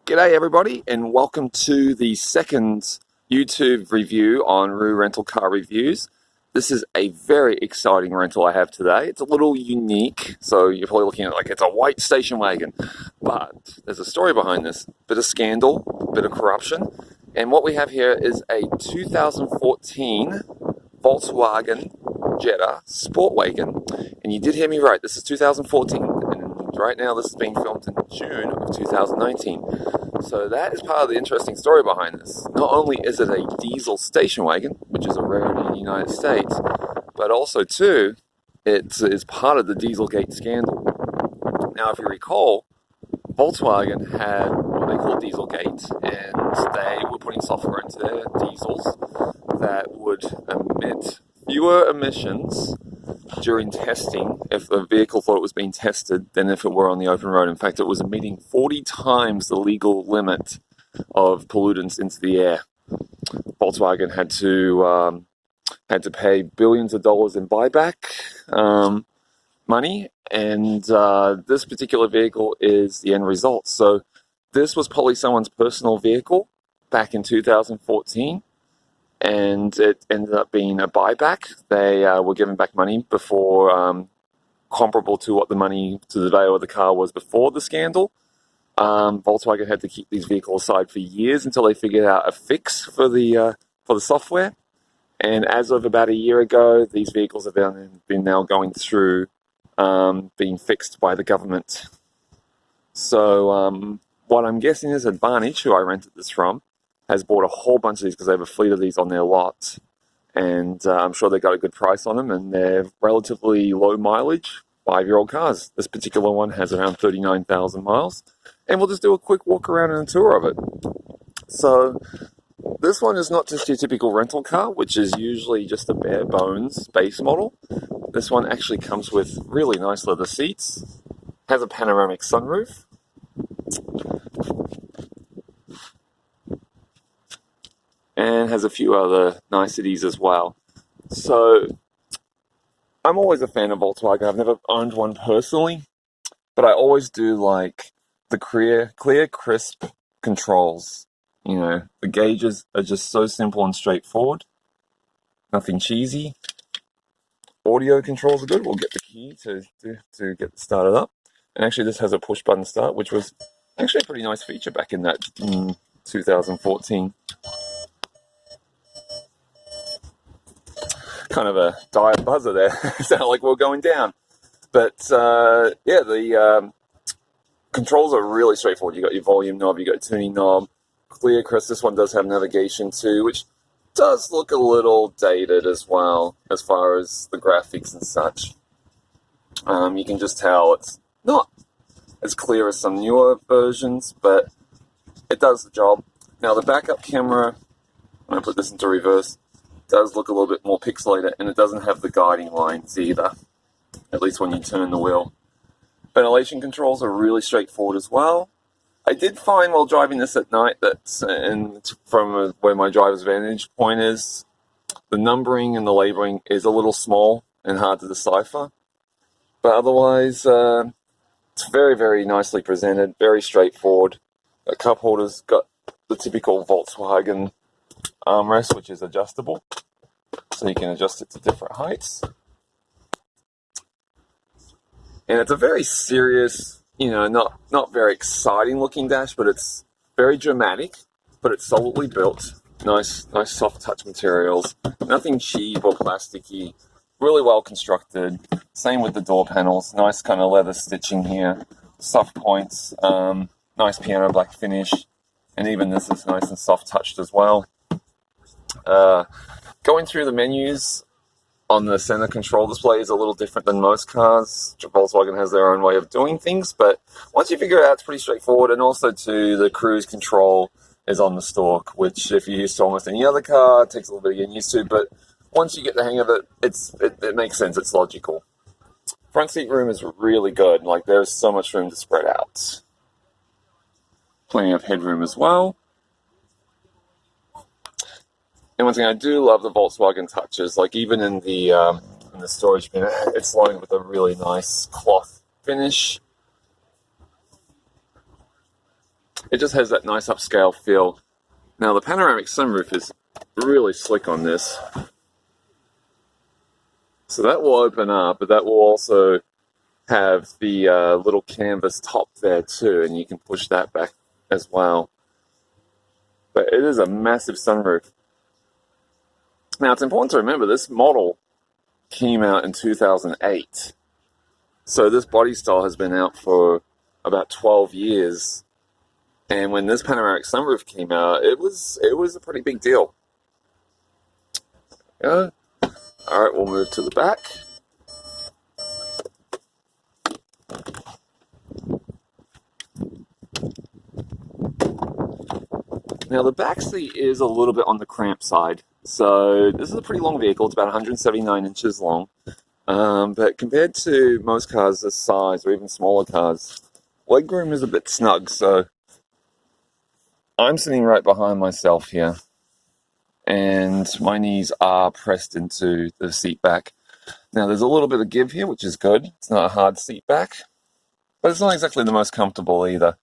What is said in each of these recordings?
G'day everybody, and welcome to the second YouTube review on Roo Rental Car Reviews. This is a very exciting rental I have today. It's a little unique, so you're probably looking at it like it's a white station wagon, but there's a story behind this. Bit of scandal, bit of corruption, and what we have here is a 2014 Volkswagen Jetta Sportwagon, and you did hear me right, this is 2014, and right now this is being filmed in June of 2019. So that is part of the interesting story behind this. Not only is it a diesel station wagon, which is a rarity in the United States, but also too, it is part of the Dieselgate scandal. Now, if you recall, Volkswagen had what they call Dieselgate, and they were putting software into their diesels that would emit fewer emissions during testing if the vehicle thought it was being tested than if it were on the open road. In fact, it was emitting 40 times the legal limit of pollutants into the air. Volkswagen had to pay billions of dollars in buyback money, and this particular vehicle is the end result. So this was probably someone's personal vehicle back in 2014. And it ended up being a buyback. They were given back money before, comparable to what the money to the value of the car was before the scandal. Volkswagen had to keep these vehicles aside for years until they figured out a fix for the software. And as of about a year ago, these vehicles have been now going through being fixed by the government. So what I'm guessing is Advantage, who I rented this from, has bought a whole bunch of these because they have a fleet of these on their lot, and I'm sure they got a good price on them, and they're relatively low mileage, 5-year-old cars. This particular one has around 39,000 miles, and we'll just do a quick walk around and a tour of it. So this one is not just your typical rental car, which is usually just a bare bones base model. This one actually comes with really nice leather seats, has a panoramic sunroof, and has a few other niceties as well. So I'm always a fan of Volkswagen. I've never owned one personally, but I always do like the clear, crisp controls. You know, the gauges are just so simple and straightforward. Nothing cheesy. Audio controls are good. We'll get the key to get it started up. And actually this has a push button start, which was actually a pretty nice feature back in that 2014. Kind of a dire buzzer there. Sounded like we're going down. But yeah, the controls are really straightforward. You got your volume knob, you got your tuning knob, clear, crisp. This one does have navigation too, which does look a little dated as well, as far as the graphics and such. You can just tell it's not as clear as some newer versions, but it does the job. Now the backup camera, I'm going to put this into reverse, does look a little bit more pixelated, and it doesn't have the guiding lines either, at least when you turn the wheel. Ventilation controls are really straightforward as well. I did find while driving this at night that, and from where my driver's vantage point is, the numbering and the labeling is a little small and hard to decipher. But otherwise, it's very, very nicely presented, very straightforward. The cup holder's got the typical Volkswagen armrest, which is adjustable, so you can adjust it to different heights. And it's a very serious, you know, not very exciting looking dash, but it's very dramatic, but it's solidly built. Nice soft touch materials, nothing cheap or plasticky, really well constructed. Same with the door panels, nice kind of leather stitching here, soft points, nice piano black finish, and even this is nice and soft touched as well. Going through the menus on the center control display is a little different than most cars. Volkswagen has their own way of doing things, but once you figure it out, it's pretty straightforward. And also too, the cruise control is on the stalk, which if you're used to almost any other car, it takes a little bit of getting used to, but once you get the hang of it, it makes sense, it's logical. Front seat room is really good, like there's so much room to spread out. Plenty of headroom as well. And one thing I do love the Volkswagen touches, like even in the storage bin, it's lined with a really nice cloth finish. It just has that nice upscale feel. Now the panoramic sunroof is really slick on this. So that will open up, but that will also have the little canvas top there too, and you can push that back as well. But it is a massive sunroof. Now it's important to remember this model came out in 2008. So this body style has been out for about 12 years. And when this panoramic sunroof came out, it was a pretty big deal. Yeah. All right, we'll move to the back. Now the back seat is a little bit on the cramped side. So this is a pretty long vehicle. It's about 179 inches long. But compared to most cars this size, or even smaller cars, legroom is a bit snug. So I'm sitting right behind myself here, and my knees are pressed into the seat back. Now there's a little bit of give here, which is good. It's not a hard seat back, but it's not exactly the most comfortable either.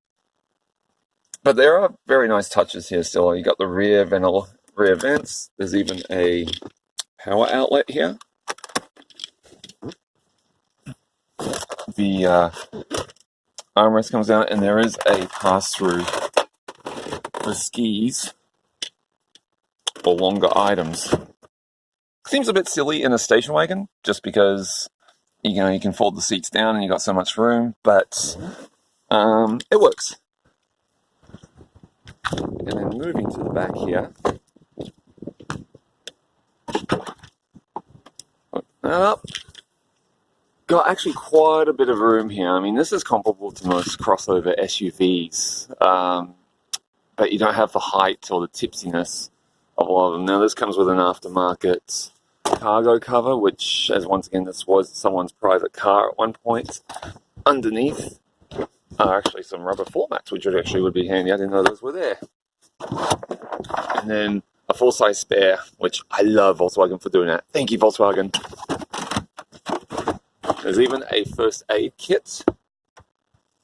But there are very nice touches here still. You got the rear vents. There's even a power outlet here. The armrest comes out, and there is a pass-through for skis or longer items. Seems a bit silly in a station wagon, just because you can fold the seats down and you got so much room, but it works. And then moving to the back here. Open that up. Got actually quite a bit of room here. I mean, this is comparable to most crossover SUVs, but you don't have the height or the tipsiness of a lot of them. Now, this comes with an aftermarket cargo cover, which, as once again, this was someone's private car at one point. Underneath are actually some rubber floor mats, which actually would be handy. I didn't know those were there. And then a full-size spare, which I love Volkswagen for doing that. Thank you, Volkswagen. There's even a first aid kit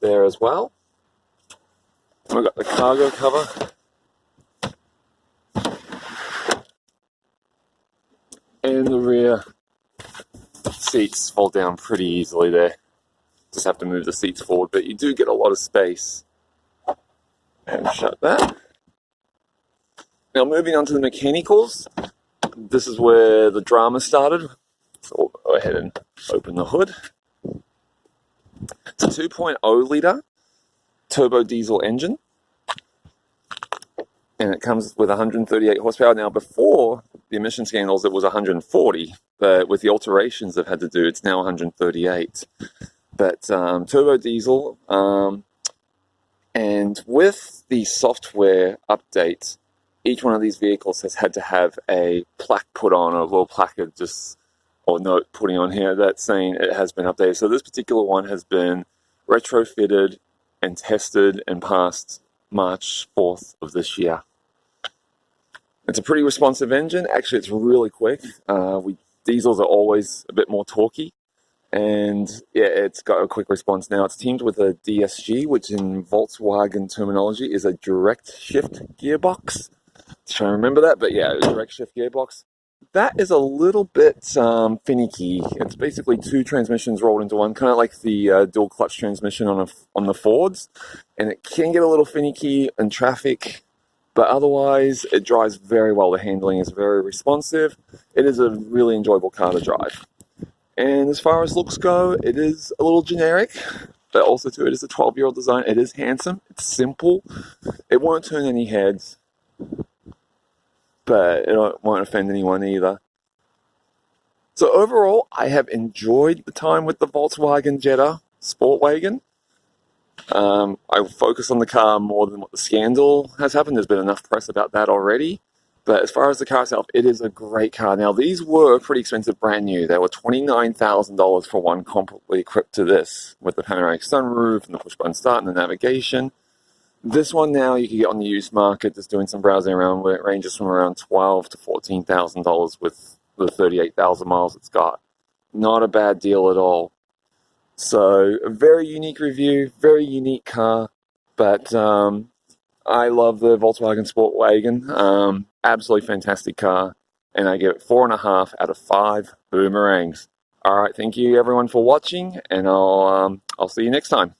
there as well. We've got the cargo cover. And the rear seats fold down pretty easily there. Just have to move the seats forward, but you do get a lot of space. And shut that. Now moving on to the mechanicals. This is where the drama started. So we'll go ahead and open the hood. It's a 2.0 litre turbo diesel engine. And it comes with 138 horsepower. Now, before the emission scandals, it was 140. But with the alterations they've had to do, it's now 138. But turbo diesel. And with the software update, each one of these vehicles has had to have a plaque put on, or a little placard or note putting on here that's saying it has been updated. So this particular one has been retrofitted and tested and passed March 4th of this year. It's a pretty responsive engine. Actually, it's really quick. Diesels are always a bit more torquey. And yeah, it's got a quick response now. It's teamed with a DSG, which in Volkswagen terminology is a direct shift gearbox. Trying to remember that, but yeah, a direct shift gearbox. That is a little bit finicky. It's basically two transmissions rolled into one, kind of like the dual clutch transmission on the Fords, and it can get a little finicky in traffic, but otherwise it drives very well. The handling is very responsive. It is a really enjoyable car to drive. And as far as looks go, it is a little generic, but also too, it is a 12-year-old design. It is handsome. It's simple. It won't turn any heads, but it won't offend anyone either. So overall, I have enjoyed the time with the Volkswagen Jetta Sportwagen. I focus on the car more than what the scandal has happened. There's been enough press about that already. But as far as the car itself, it is a great car. Now, these were pretty expensive brand new. They were $29,000 for one comparably equipped to this, with the panoramic sunroof and the push-button start and the navigation. This one now you can get on the used market, just doing some browsing around, where it ranges from around $12,000 to $14,000 with the 38,000 miles it's got. Not a bad deal at all. So, a very unique review, very unique car, but I love the Volkswagen Sportwagen. Absolutely fantastic car. And I give it 4.5 out of 5 boomerangs. All right, thank you everyone for watching, and I'll see you next time.